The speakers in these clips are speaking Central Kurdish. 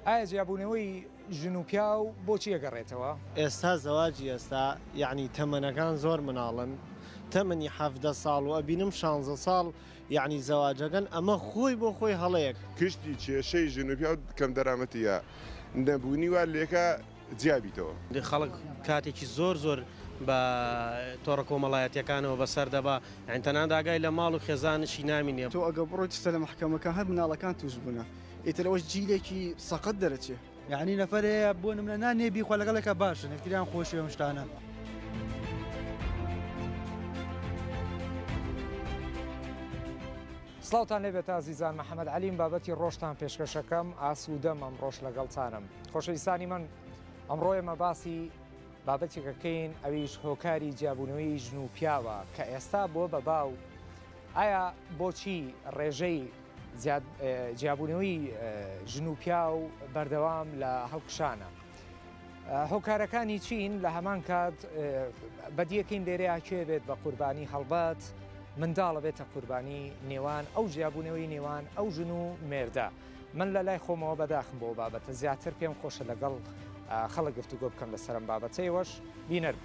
ئایا جیابوونەوەی ژن و پیا و بۆچی ئەگەڕێتەوە؟ ئێستا زەواجی ئێستا یعنی تەمەنەکان زۆر مناڵن تەمەنی 17 ساڵ و ئەبینم 16 ساڵ یعنی زەواجەکەن ئەمە خۆی بۆ خۆی هەڵەیەک کشتی کێشەی ژن و پیا کەم دەرامەتیە نەبوونی وا لێکە جیابیتەوە خەڵک کاتێکی زۆر بە تۆڕە کۆمەڵایەتیەکانەوە بەسەر دەبا ئەتەنان داگای لە ماڵ و خێزانشی نامینێ تۆ ئەگە بڕۆیتە لە محکەمەکە هەر مناڵەکان توش بوونە ئیترەوەش جیلێکی سەقەت دەرەچێ یعنی نەفرەیە بۆ نمونە نانێبی خۆ لەگەڵێکە باشن یەکتریان خۆشی ئەم شتانە. سڵاوتان لێبێت ئازیزان، محەممەد عەلیم بابەتی ڕۆژتان پێشکەشەکەم ئاسوودەم ئەم ڕۆژ لەگەڵتانم. خۆشەویستانی من ئەمڕۆ ئێمە باسی بابەتێکەکەین ئەویش هۆکاری جیابوونەوەی ژن و پیاوە کە ئێستا بۆ بە باو ئایا بۆچی ڕێژەی جیابوونەوەی ژن و پیا و بەردەوام لە هەڵکشانە. هۆکارەکانی چین لە هەمان کات بەدیەکەین لێرەیە کێ بێت بە قوربانی هەڵبەت منداڵە بێتە قوربانی نێوان ئەو جیابوونەوەی نێوان ئەو ژن و مێردە. من لە لای خۆمەوە بەداخم بۆ بابەتە زیاتر پێم خۆشە لەگەڵ خەڵک گفتوگۆ بکەم لەسەرم بابەتەیەوەش بینەر.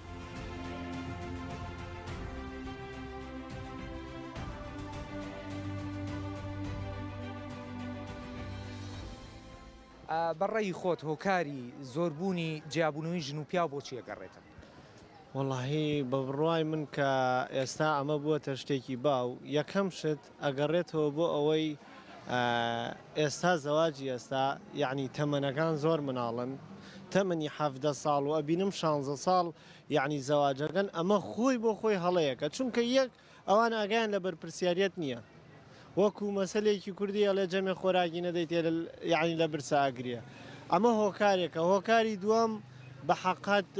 بەڕێی خۆت هۆکاری زۆربوونی جیابوونەوەی ژن و پیا بۆچی ئەگەڕێتە؟ وەڵاهی بە بڕوای من کە ئێستا ئەمە بووەتە شتێکی باو یەکەم شت ئەگەڕێتەوە بۆ ئەوەی ئێستا زەواجی ئێستا یعنی تەمەنەکان زۆر مناڵن تەمەنی 17 ساڵ و ئەبینم 16 ساڵ یعنی زەواجەکەن ئەمە خۆی بۆ خۆی هەڵەیەکە چونکە یەک ئەوان ئاگیان لە بەرپرسیاریەت نییە وەکو مەسلێکی کوردی ئەڵێ جەمێ خۆراکی نەدەیت یعنی لە برسە ئاگریە ئەمە هۆکارێکە. هۆکاری دووەم بە حقات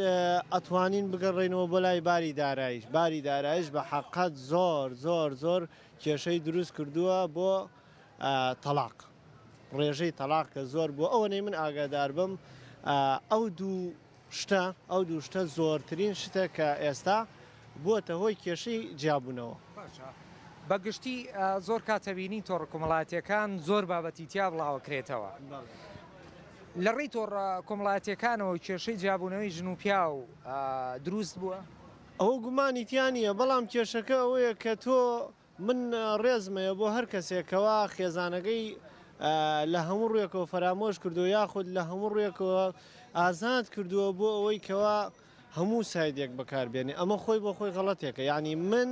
ئەتوانین بگەڕێنەوە بۆ لای باری دارایش بە حقات زۆر کێشەی دروست کردووە بۆ تەلاق ڕێژەی تەلاق کە زۆر بووە ئەوەنەی من ئاگادار بم ئەو دوو شتە زۆرترین شتە کە ئێستا بووەتە هۆی کێشەی جیابوونەوە. بەگشتی زۆر کاتەبینی تۆڕە کۆمەڵایەتیەکان زۆر بابەتی تیا بڵاوەکرێتەوە. لە ڕێی تۆڕە کۆمەڵایەتیەکانەوە کێشەی جیابوونەوەی ژن و پیا و دروست بووە؟ ئەوە گومانی تیانە بەڵام کێشەکە ئەوەیە کە تۆ من ڕێزمەیە بۆ هەر کەسێکەوە خێزانەکەی لە هەموو ڕوویەکەوە فەرامۆش کردو یاخود لە هەموو ڕوویەکەوە ئازاد کردووە بۆ ئەوەی کەوا هەموو سایدێک بەکاربێنێ ئەمە خۆی بۆ خۆی غەڵەتێکە. یعنی من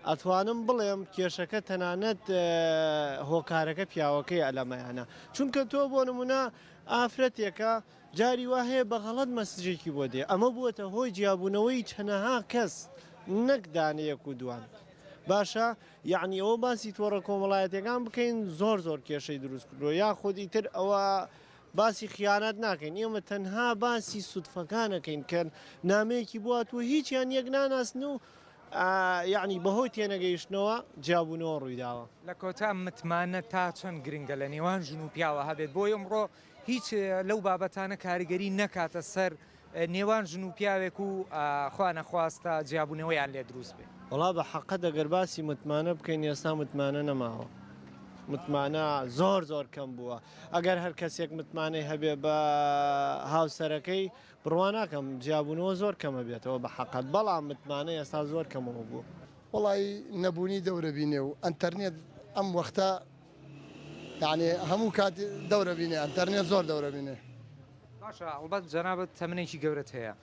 ئەتوانم بڵێم کێشەکە تەنانەت هۆکارەکە پیاوەکەی ئەلەمەیانە چونکە تۆ بۆ نمونە ئافرەتێکە جاری وا هەیە بە غەڵەت مەسجێکی بۆ دێ ئەمە بووەتە هۆی جیابوونەوەی چەنەها کەس نەک دانەیەک و دوان. باشە یعنی ئەوە باسی تۆڕە کۆمەڵایەتەکان بکەین زۆر کێشەی دروست کردووە یاخودی تر ئەوە باسی خیانەت ناکەین ئێمە تەنها باسی سودفەکانەکەین کە نامەیەکی بواتوە هیچیان یەک ناناسن و یعنی بەهۆی تێنەگەیشتنەوە جیابوونەوە ڕوویداوە. لە کۆتا متمانە تا چەند گرنگە لە نێوان ژن و پیاوە هەبێت بۆ ئەمڕۆ هیچ لەو بابەتانە کاریگەری نەکاتە سەر نێوان ژن و پیاوێک و خوا نەخواستە جیابوونەوەیان لێ دروست بێت. وڵا بە حەقە دەگەر باسی متمانە بکەین ئێستا متمانە نەماوە متمانە زۆر کەم بووە ئەگەر هەر کەسێک متمانەی هەبێ بە هاوسەرەکەی بڕوان ناکەم جیابوونەوە زۆر کەمە بێتەوە بە حەقەت بەڵام متمانە ئێستا زۆر کەمەوە بوو. وڵی نەبوونی دەورە بینێ و ئەتەرنێت ئەم وەختە یعنی هەموو کات دەورە بینێ ئەتەرنێت زۆر دەورە بینێ. باشە ئەڵبەت جەنابەت تەمنێکی گەورەت هەیە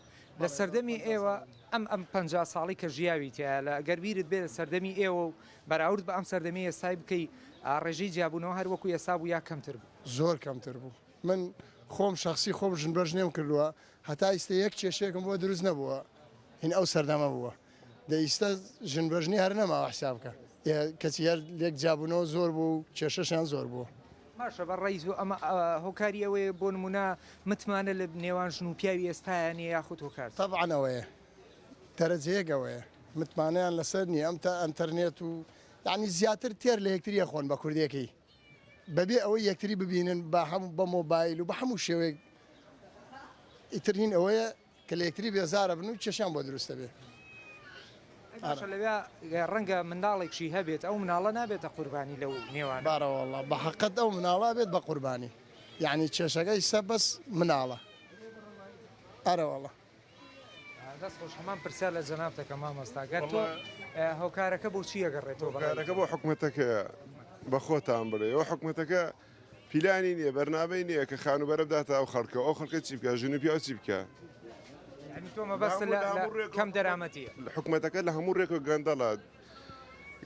لە سەردەمی ئێوە ئەم 50 ساڵی کە ژیاوی تایە لە گەربیرت بێت لە سەردەمی ئێوە و بەراورد بە ئەم سەردەمی ئێستای بکەی ڕێژەی جیابوونەوە هەر وەکو ئێستا بوو یا کەمتر بوو؟ زۆر کەمتر بوو. من خۆم شخصی خۆم ژنبەر نێم کردووە هەتا ئیستا یەک کێشەیەکم بۆ دروست نەبووە هین ئەو سەردەمە بووە دەئیستا ژنبەژنی هەر نەماوە حساب بکە کەسی هەر لێک جیابوونەوە زۆر بوو کێشەشیان زۆر بوو. باشە بەڕێی ئەمە هۆکاری ئەوەیە بۆ نمونە متمانە لە نێوان ژن و پیاوی ئێستایانە یاخود هۆکار طبعاً ئەوەیە دەرەجەیەکەوەیە متمانەیان لەسەر نیە ئەم تا ئەتەرنێت و یعنی زیاتر تێر لە یەکتری خۆن بە کوردیەکەی بەبێ ئەوەی یەکتری ببینن بە هەموو بە مۆبایل و بە هەموو شێوەیە ئیترین ئەوەیە کە لە یەکتری بێزارە بن و کێشیان بۆ دروستە بێ. لەوێ ڕەنگە منداڵێکشی هەبێت ئەو مناڵە نابێتە قوربانی لەو نێوان بارەوەڵڵا بە حەقەت ئەو مناڵا بێت بە قوربانی یعنی کێشەکەی سە بەس مناڵە ئەرەوەڵە دەست خۆش هەمان پرسیار لە جەنابتەکە مامۆستاگەر تۆ هۆکارەکە بۆ چی ئەگەڕێتەوە کارەکە بۆ حکوومەتەکە بە خۆتان بڵێ ئەو حکوومەتەکە پیلانی نییە بەرنامەی نییە کە خانوبەرە بداتە ئەو خەڵکە ئەو خەڵکە چی بکە ژنو پیا چی بکە ینی تۆ مەبەستە لە کەم دەرامەتیە حکوومەتەکە لە هەموو ڕێک و گەندەڵە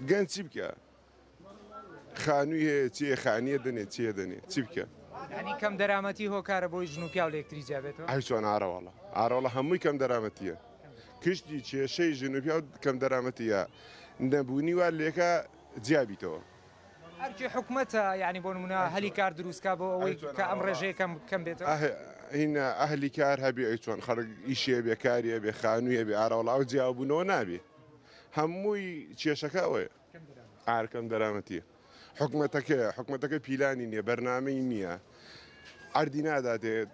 گەن چی بکە خانووی هەیە چیە خانیە دەنێ چیە دەنێ چی بکە ینی کەم دەرامەتی هۆکارە بۆی ژن و پیا و لێکتری جابێتەوە ئای چۆن ئاڕەوەڵە هەمووی کەم دەرامەتیە کشتی کێشەی ژن و پیا کەم دەرامەتیە نەبوونی وا لێکە جیابیتەوە هەرکی حکوومەتە ینی بۆ نمونە هەلی کار دروستکە بۆ ئەوەی کە ئەم ڕێژەیە کەم بێتەوە هینە ئەهلی کار هەبێ ئەی چۆن خەڵک ئیشێ بێکاریە بێ خانوویە بێ ئاراوەڵاو جیاوبوونەوە نابێ هەمووی کێشەکە ئەوەیە ئارکەم دەرامەتیە حکوومەتەکە پیلانی نییە بەرنامەی نییە ئەردی ناداتێت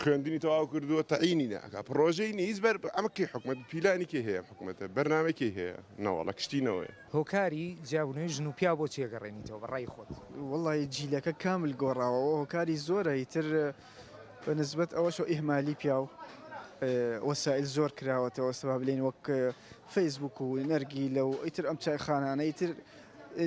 خوێندنی تەواو کردووە تەعینی ناکە پرۆژەی نیز بەر ئەمەکی حکوومەت پیلانی کێ هەیە حکوومەتە بەرنامێکی هەیە نەوەڵە کشتینەوەی هۆکاری جیابونەوەی ژن و پیا بۆ چێگەڕێنیتەوە بەڕای خۆت وڵی جیلەکە کامل گۆڕاوەوە هۆکاری زۆرە ئیتر بە نسبەت ئەوەش ئیهمالی پیا و وەسائل زۆر کراوەتەوە سبب بلێن وەک فەیسبوک و نەرگی لەو ئیتر ئەم چایخانانە ئیتر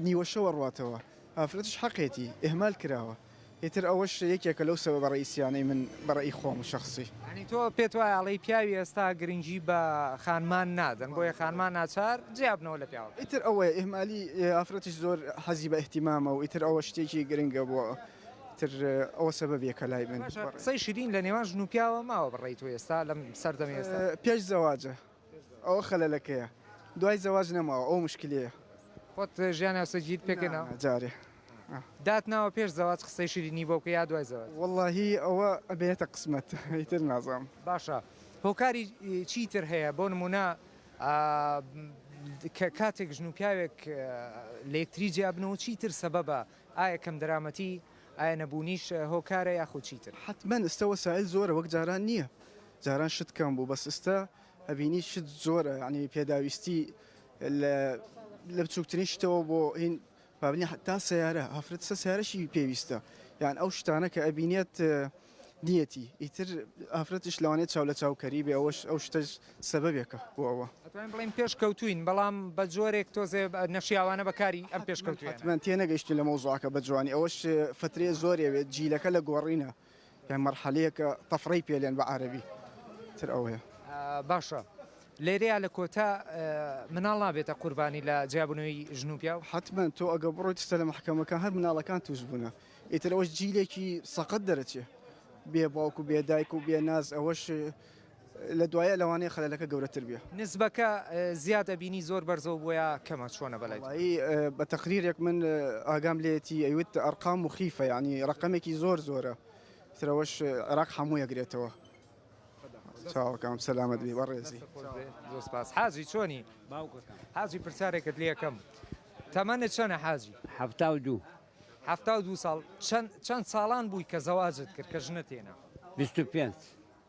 نیوەشەوە ڕاتەوە ئافرەتش حەقێتی ئێهمال کراوە ئیتر ئەوەش یەکێکە لەو سەبە بەڕئیسیانەی من بەڕێی خۆم و شخصی ینی تۆ پێت وایە ئەڵەی پیاوی ئێستا گرنگی بە خانمان نادەن بۆیە خانمان ناچار جیابنەوە لە پیاوە ئیتر ئەوەیە ئێهمالی ئافرەتش زۆر حەزی بە احتیمامە و ئیتر ئەوە شتێکی گرنگە بۆ تر ئەوە سەبەبێکە لای من قسەی شیرین لە نێوان ژن و پیاوە ماوە بڕێی تۆ ئێستا لەم سەردەمی ئێستا پێش زەواجە ئەوە خەلەلەکەیە دوای زەواج نەماوە ئەو مشکلەیە خۆت ژیان ئەوسەجیت پێکەنەوە جارێ داتناوە پێش زەواج قسەی شیرینی بۆ بکە یا دوای زەواج واللهی ئەوە ئەبێتە قسمەت ئیتر نازام باشە هۆکاری چیتر هەیە بۆ نمونە کە کاتێک ژن و پیاوێک لە یەکتری جیابنەوە چیتر سەبەبە ئایا کەم دەرامەتی ئایا نەبوونیش هۆکارە یاخود چیتر حتمما ئێستا وەسایل زۆرە وەک جاران نییە جاران شت کەم بوو بەس ئێستا ئەبینی شت زۆرە ینی پێداویستی لە بچووکترین شتەوە بۆ هین بابنی تا سیارە ئافرەت سیارەشی پێویستە یان ئەو شتانە کە ئەبینێت نیەتی ئیتر ئافرەتش لەوانێت چاو لە چاوکەری بێ ئەوەش ئەو شتە سەبەبێکە بۆ ئەوە ئەتوانین بڵێن پێشکەوتوین بەڵام بە جۆرێک تۆزێ نەشیاوانە بەکاری ئەم پێشکەوتوێن من تێ نەگەیشتین لە مەوزوعەکە بە جوانی ئەوەش فترێ زۆرێوێت جیلەکە لە گۆڕینە یان مەرحەلەیەکە تەفڕەی پێلێن بە عەرەبی تر ئەوەیە باشە لێرەیە لە کۆتا مناڵ نابێتە قوربانی لە جیابونەوەی ژن و پیا و حتمما تۆ ئەگە بڕۆیت ستە لە محکەمەکان هەر مناڵەکان توش بوونە ئیتر ئەوەش جیلێکی سەقەت دەرەچێ بێ باوکو بێ دایک و بێ ناز ئەوەش لە دوایە لەوانەیە خەلەلەکە گەورەتر بێ نسبەکە زیادە بینی زۆر بەرزەو بۆیە کەمە چۆنە بەلای بە تەقریرێک من ئاگام لێتی ئەوێت ئەرقام مخیفە ینی ڕقمێکی زۆرە ترەوەش عێراق هەموو یەگرێتەوە چاوەکەم سەلامەت بێ بەڕێزی زۆسپاس حاجی چۆنی حاجی پرسیارێکت لێ یەکەم تەمەنت چەنە حاجی 72 ساڵ چەند ساڵان بووی کە زەواجت کرد کە ژنە تێنە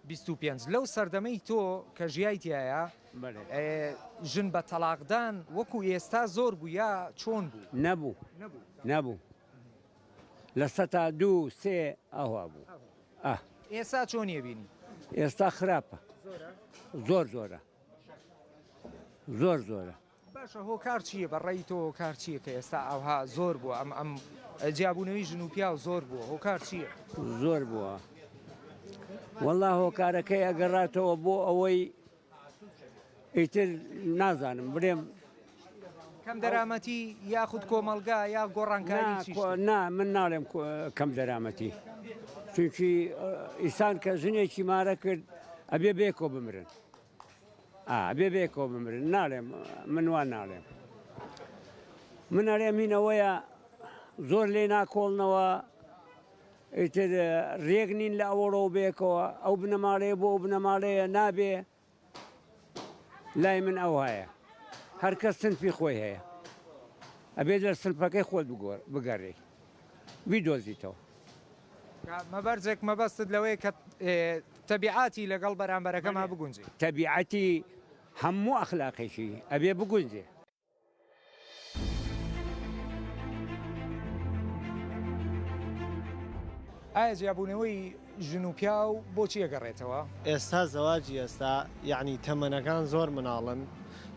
25 لەو سەردەمەی تۆ کە ژیایتیایە ژن بە تەلاقدان وەکو ئێستا زۆر بوو یا چۆن بوو نەبوو لە 102 ئەوە بوو ئێستا چۆنیە بینی ئێستا خراپە زۆرە باشە هۆکار چییە بەڕێی تۆ هۆکار چییە کە ئێستا ئەوها زۆر بووە ئەم جیابونەوەی ژن و پیا و زۆر بووە هۆکار چییە زۆر بووە والله هۆکارەکەی ئەگەڕاتەوە بۆ ئەوەی ئیتر نازانم برێم کەم دەرامەتی یاخود کۆمەلگا یا گۆڕانکاری من ناڵێم کەم دەرامەتی چونکی ئیسان کە ژنێکی مارە کرد ئەبێ بێکۆ بمرن ناڵێم من وان ناڵێم من ئەڵێم هینەوەیە زۆر لێ ناکۆڵنەوە ئیتر ڕێک نین لە ئەوەڕۆ بێکەوە ئەو بنەماڵەیە بۆ ئەو بنەماڵەیە نابێ لای من ئەو هەیە هەر کەس سنفی خۆی هەیە ئەبێت لە سنفەکەی خۆت بگەڕێ بیدۆزیتەوە مەبەرجێک مەبەستت لەوەیە کە تەبیعاتی لەگەڵ بەرامبەرەکەما بگونجێ تەبیعەتی هەموو ئەخلاقیشی ئەبێ بگونجێ ئایا جیابوونەوەی ژن و پیا و بۆچی ئەگەڕێتەوە؟ ئێستا زەواجی ئێستا یعنی تەمەنەکان زۆر مناڵن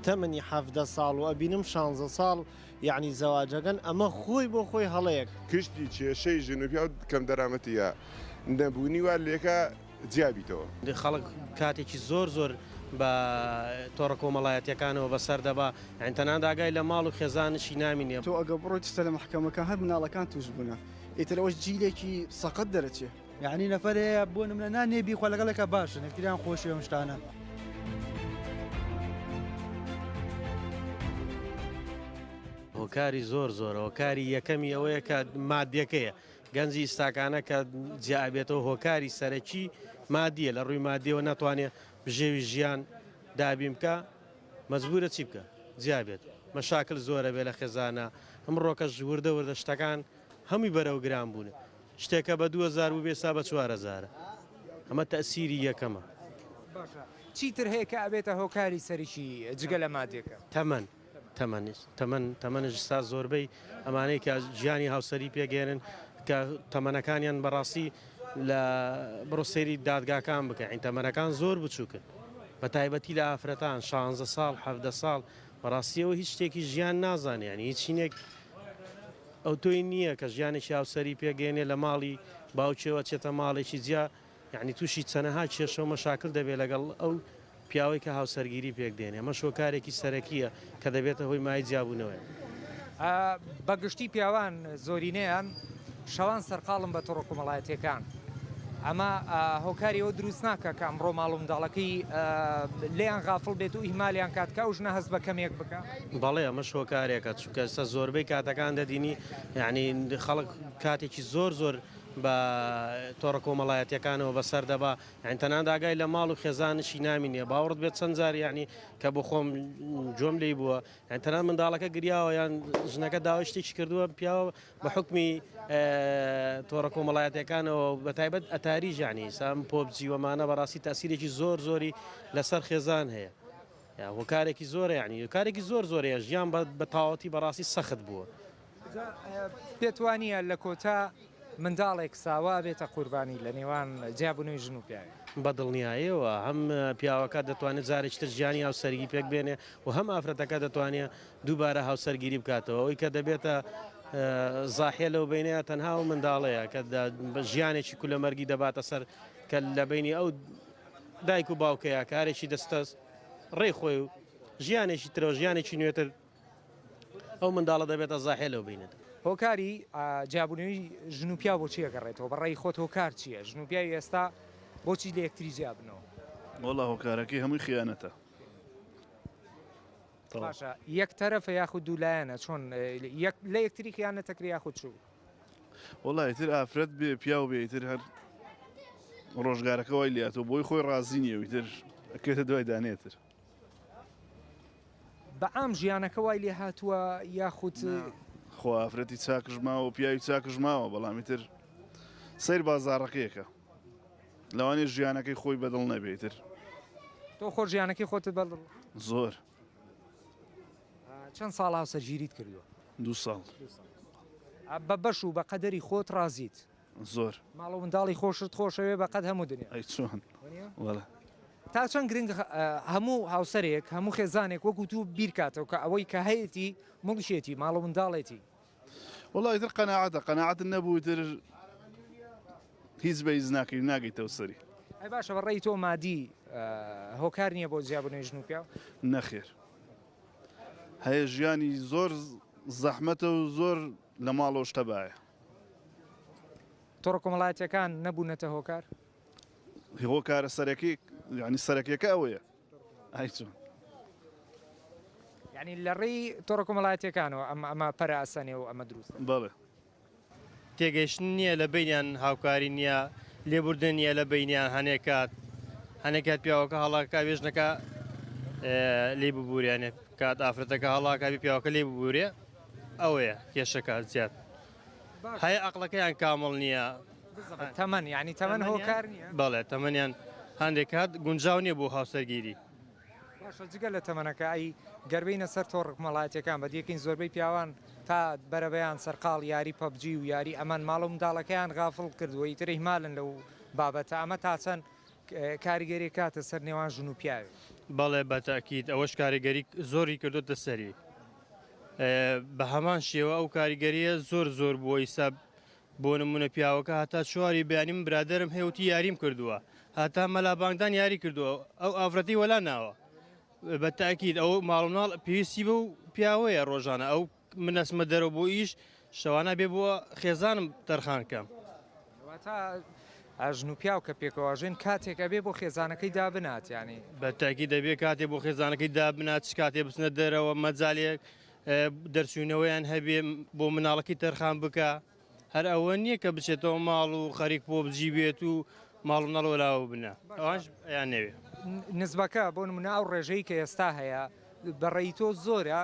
تەمەنی 17 ساڵ و ئەبینم 16 ساڵ یعنی زەواجەکەن ئەمە خۆی بۆ خۆی هەڵەیەک کشتی کێشەی ژنوپیا و کەم دەرامەتیە نەبوونی وا لێکە جیابیتەوە خەڵک کاتێکی زۆر بە تۆڕە کۆمەڵایەتەکانەوە بەسەر دەبا ئەتەنان داگای لە ماڵ و خێزانشی نامینێ تۆ ئەگە بڕۆیتە لە محکەمەکە هەر مناڵەکان توش بوونە ئیتر ئەوەش جیلێکی سەقەت دەرەچێ یعنی نەفرەیە بۆ نمونە نانێبی خۆ لەگەڵێکە باشن یەکتریان خۆشی ئەم شتانە هۆکاری زۆر هۆکاری یەکەمی ئەوەیە کە مادیەکەیە گەنجی ئستاکانە کە جیابێتەوە هۆکاری سەرەکی مادیە لە ڕووی مادیەوە ناتوانێت بژێوی ژیان دابیم بکە مەجبورە چی بکە جیابێت مەشاکل زۆرە بێ لە خێزانە ئەم ڕۆکەش وردە شتەکان هەمووی بەرەو گران بوون شتێکە بە 2000 و بێسا بە 4000 ئەمە تەسیری یەکەمە چیتر هەیە کە ئەبێتە هۆکاری سەرکی جگە لە مادێکە تەمەنش ستا زۆربەی ئەمانەی کە ژیانی هاوسەری پێگەێنن کە تەمەنەکانیان بەڕاستی لە بڕۆسەری دادگاکان بکەین ئین تەمەنەکان زۆر بچووکن بە تایبەتی لە ئافرەتان 16 ساڵ 17 ساڵ بەڕاستیەوە هیچ شتێکی ژیان نازانێ ینی هیچ شینێک ئەو تۆی نییە کە ژیانێکی هاوسەری پێگەێنێ لە ماڵی باوچێوە چێتە ماڵێکی جیا یعنی تووشی چەنەها کێشە و مەشاکل دەبێت لەگەڵ ئەو پیاوەی کە هاوسەرگیری پێکدێنێ ئەمە شۆکارێکی سەرەکیە کە دەبێتە هۆی مای جیابوونەوەی بەگشتی پیاوان زۆرینەیان شەوان سەرقاڵم بە تۆڕە کۆمەڵایەتیەکان ئەمە هۆکاری ئەوە دروست ناکە کە ئەمڕۆ ماڵ و منداڵەکەی لێیان غافڵ بێت و ئیهمالیان کاتکە و ژنە هەست بە کەمێک بکە بەڵێ ئەمە شۆکارێکە چونکە ئێستا زۆربەی کاتەکان دەدینی یعنی خەڵک کاتێکی زۆر بە تۆڕە کۆمەڵایەتیەکانەوە بەسەر دەبا ئەتەنان داگای لە ماڵ و خێزانشی نامینێ باوەڕت بێت چەند جار یعنی کە بۆ خۆم جۆم لی بووە ئەتەنان منداڵەکە گریاوە یان ژنەکە داوای شتێکی کردووە پیاوە بە حکمی تۆڕە کۆمەڵایەتەکانەوە بە تایبەت ئەتاری ژانی سام پۆبجیوەمانە بەڕاستی تاسیرێکی زۆری لەسەر خێزان هەیە هۆکارێکی زۆرە یعنی کارێکی زۆرەیە ژیان بە تاوەتی بەڕاستی سەخت بووە پێتوانیە لە کۆتا منداڵێک ساوا بێتە قوربانی لە نێوان جیابوونەوەی ژن و پیاوی بە دڵنیاییەوە هەم پیاوەکە دەتوانێت جارێکتر ژیانی هاوسەرگی پێک بێنێ و هەم ئافرەتەکە دەتوانێت دووبارە هاوسەرگیری بکاتەوە ئەوی کە دەبێتە زاحیە لەو بینەیە تەنها و منداڵەیە کە ژیانێکی کولەمەرگی دەباتە سەر کە لە بینی ئەو دایک و باوکەیە کارێکی دەستە ڕێی خۆی و ژیانێکی ترەوە ژیانێکی نوێتر ئەو منداڵە دەبێتە زاحیە لەو بینێت هۆکاری جیابوونەوەی ژن و پیا بۆچی ئەگەڕێتەوە بەڕێی خۆت هۆکار چییە ژن و پیاوی ئێستا بۆچی لە یەکتری جیابنەوە وەڵا هۆکارەکەی هەمووی خیانەتە باشە یەک تەرەفە یاخود دوولایەنە چۆن لە یەکتری خیانەتەکری یاخود چوو وەڵا ئیتر ئافرەت بێ پیا و بێ ئیتر هەر ڕۆژگارەکە وای لاتەوە بۆی خۆی ڕازی نییە ئیتر ئەکرێتە دوای دانێتر بەعام ژیانەکە وای لێ هاتووە یاخود خۆ ئافرەتی چاکش ماوە پیاوی چاکش ماوە بەڵام ئیتر سەیر بازاڕەکەیەکە لەوانێ ژیانەکەی خۆی بەدڵ نەبێتتر تۆ خۆ ژیانەکەی خۆتت بەدڵ زۆر چەند ساڵ هاوسەرگیریت کردووە 2 ساڵ بە بەش و بە قەدەری خۆت ڕازیت زۆر ماڵ و منداڵی خۆشت خۆشەوێ بە قەد هەموو دنیا ئەی چۆن وەڵە تا چەند گرنگ هەموو هاوسەرێک هەموو خێزانێک وەکو تو بیرکاتەوە کە ئەوەی کە هەیەی مڵشێتی ماڵ و منداڵێتی وڵی تر قەنەعەت نەبوو تر هیچ بەیز ناکەی ناگەیتەوە سەری ئەی باشە بەڕێی تۆ مادی هۆکار نییە بۆ جیابوونەوەی ژن و پیا نەخێر هەیە ژیانی زۆر زەحمەتە و زۆر لە ماڵەوە شتە باە تۆڕە کۆمەڵایەتیەکان نەبوونەتە هۆکار هۆکارە سەرەکی ینی سەرەکیەکە ئەوەیە ئای چۆن ینی لە ڕێی تۆڕە کۆمەڵایەتیەکانەوە ئەمە پەرە ئاسانێ و ئەمە دروست بەڵێ تێگەیشتن نییە لە بینیان هاوکاری نییە لێبوردن نییە لە بینیان هەنێکات پیاوەکە هەڵاکە وێژنەکە لێ ببووریانێ کات ئافرەتەکە هەڵاکاوی پیاوەکە لێ ببوورێ ئەوەیە کێشەکە زیاد هەیە عەقڵەکەیان کامڵ نییە تەمەن ینی تەمەن هۆکار نییە بەڵێ تەمەنیان هەندێک کات گونجاو نییە بۆ هاوسەرگیری باشە جگە لە تەمەنەکە ئەی گەربینە سەر تۆڕکمەڵاتیەکان بە دیەکەین زۆربەی پیاوان تا بەرەبەیان سەرقاڵ یاری پەبجی و یاری ئەمان ماڵە منداڵەکەیان غافڵ کردووە تری مالن لەو بابەتە ئەمە تا چەند کاریگەری کاتە سەر نێوان ژن و پیاوێ بەڵێ بەتاکیت ئەوەش کاریگەری زۆری کردوتە سەری بە هەمان شێوە ئەو کاریگەریە زۆر بووە ئیسا بۆ نمونە پیاوەکە هاتا چواری بەیانیم برادرم هێوتی یاریم کردووە هاتا مەلابانگدان یاری کردووە ئەو ئافرەتی وەلا ناوە بە تاکیید ئەو ماڵناڵ پێویستی بە و پیاوەیە ڕۆژانە ئەو منەسمە دەرەوە بۆ ئیش شەوانە بێ بووە خێزانم تەرخانکەم ئاژن و پیاو کە پێکەواژێن کاتێکە بێ بۆ خێزانەکەی دابنات ینی بە تاکی دەبێت کاتێک بۆ خێزانەکەی دابنات چ کاتێ بچنە دەرەوە مەجالێک دەرچوونەوەیان هەبێ بۆ مناڵەکەی تەرخان بکە هەر ئەوە نییە کە بچێتەوە ماڵ و خەریک بۆ بجی بێت و ماڵ و نەڵۆلاوە بنە ئەوانش یان نەوێ نزبەکە بۆ نمونە ئەو ڕێژەی کە ئێستا هەیە بەڕێی تۆ زۆرە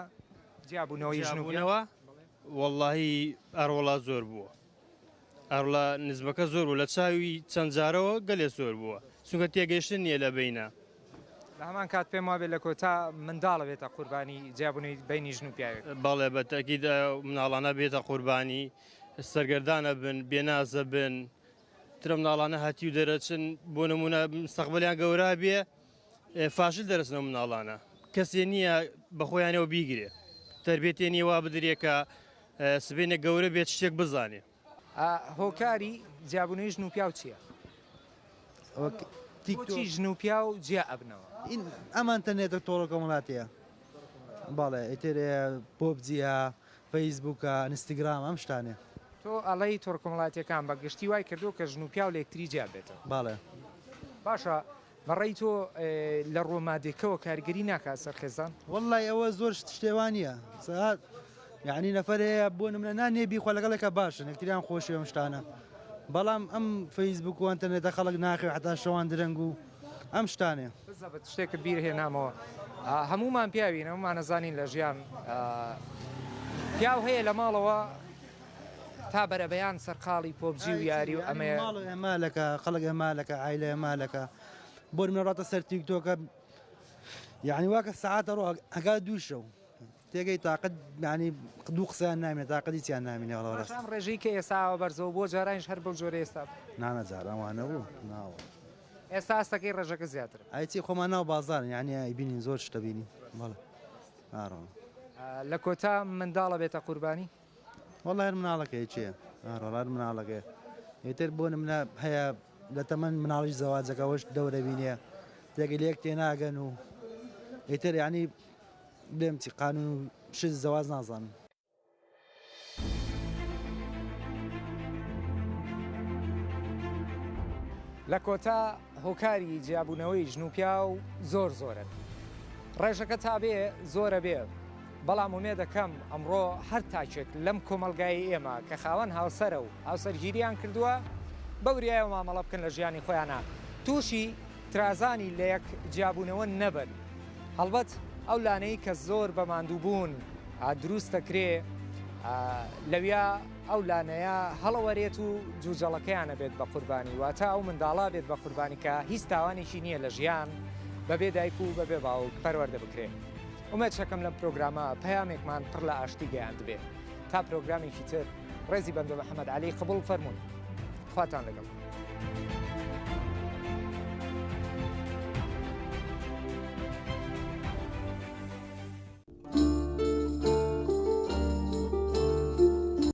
جیابوونەوەی ژنبوونەوە واللهی ئەڕۆڵا زۆر بووە ئەڕڵا نزبەکە زۆر بوو لە چاوی چەند جارەوە گەلێ زۆر بووە چونکە تێگەیشتن نییە لە بینە لە هەمان کات پێم وابێت لە کۆتا منداڵە بێتە قوربانی جیابوونەوەی بینی ژن و پیاوێک بەڵێ بە تاکید مناڵانە بێتە قوربانی سەرگەردانە بن بێنازە بن ترە مناڵانە هاتی و دەرەچن بۆ نمونە مستەقبەلیان گەورە بێ فاشل دەرەچنەوە مناڵانە کەسێ نییە بە خۆیانەوە بیگرێ تربێتێ نیە وا بدرێ کە سبێنە گەورە بێت شتێک بزانێ هۆکاری جیابوونەوەی ژن و پیاو چییە؟ چی ژن و پیا و جیا ئەبنەوە ئەمان تەنێتە تۆڕە کۆمەڵاتەیە باڵێ ئیتر پۆبجیە فەیسبووکە ئینستاگرام ئەم شتانێ تۆ ئەڵەی تۆڕکۆمەڵاتیەکان بە گشتی وای کردو کە ژن و پیا و لە یەکتری جیا بێتەوە باڵێ باشە بەڕێی تۆ لە ڕۆمادێکەوە کاریگەری ناکات سەر خێزان وەڵای ئەوە زۆر شتێوانە سەعات یعنی نەفرەیە بۆ نمونە نانێبی خۆ لەگەڵێکە باشن یەکتریان خۆشی ئەم شتانە بەڵام ئەم فەیسبوک و ئەنتەرنێتە خەڵک ناخوێ حتا شەوان درەنگ و ئەم شتانێ بزەبێت شتێکت بیر هێنامەوە هەمومان پیاوین هەمومان نەزانین لە ژیان پیاو هەیە لە ماڵەوە تا بەرەبەیان سەرقاڵی پۆبجی و یاری و ئەمە مالەکە خەڵک مالەکە عیلە مالەکە بۆ منێڕاتە سەر تیکتۆکە یعنی واکە سەعاتە ڕۆ ئەگا دوو شەو تێگەی تااقت ینی دوو قسەیان نامێت تااقەتی چیان نامینێ وڵڕاست ڕێژەی کە ئێستاوە بەرزەوە بۆ جارانش هەر بەو جۆرە ئێستا نانە جارانوانە بوو ناوە ئێستا ئەستەکەی ڕێژەکە زیاتر ئایچی خۆمان ناو بازار یعنی ئەیبینین زۆر شتە بینی بەڵێ ئاڕۆ لە کۆتا منداڵە بێتە قوربانی وەڵای هەر مناڵەکەی چییە ئاڕۆڵار مناڵەکەی ئێتر بۆ نمونە هەیە لە تەمەەن مناڵیش زەواجەکەەوەش دەورە بینێ تێگە لێک تێناگەن و ئێتر ینی بێم چی قانون و شت زەواز نازانم لە کۆتا هۆکاری جیابوونەوەی ژن و پیا و زۆرن ڕێژەکە تا بێ زۆرە بێ بەڵام ومێ دەکەم ئەمڕۆ هەر تاچێک لەم کۆمەلگای ئێمە کە خاوەن هاوسەرە و هاوسەرگیریان کردووە بەوریایە مامەڵە بکەن لە ژیانی خۆیانە تووشی ترازانی لە یەک جیابوونەوە نەبن هەڵبەت ئەو لانەی کە زۆر بە ماندووبوون دروست دەکرێ لەویا ئەو لانەیە هەڵەوەرێت و جوجەڵەکەیانە بێت بە قوربانی واتە ئەو منداڵا بێت بە قوربانی کە هیچ تاوانێکی نییە لە ژیان بەبێ دایک و بەبێ باوک پەروەردە بکرێ ئومێد شەکەم لەم پرۆگرامە پەیامێکمان پڕ لە ئاشتی گەیاند بێت تا پرۆگرامێکی تر ڕێزی بەندە محەممەد عەلی قبوڵ فەرموون خواتان لەگەڵ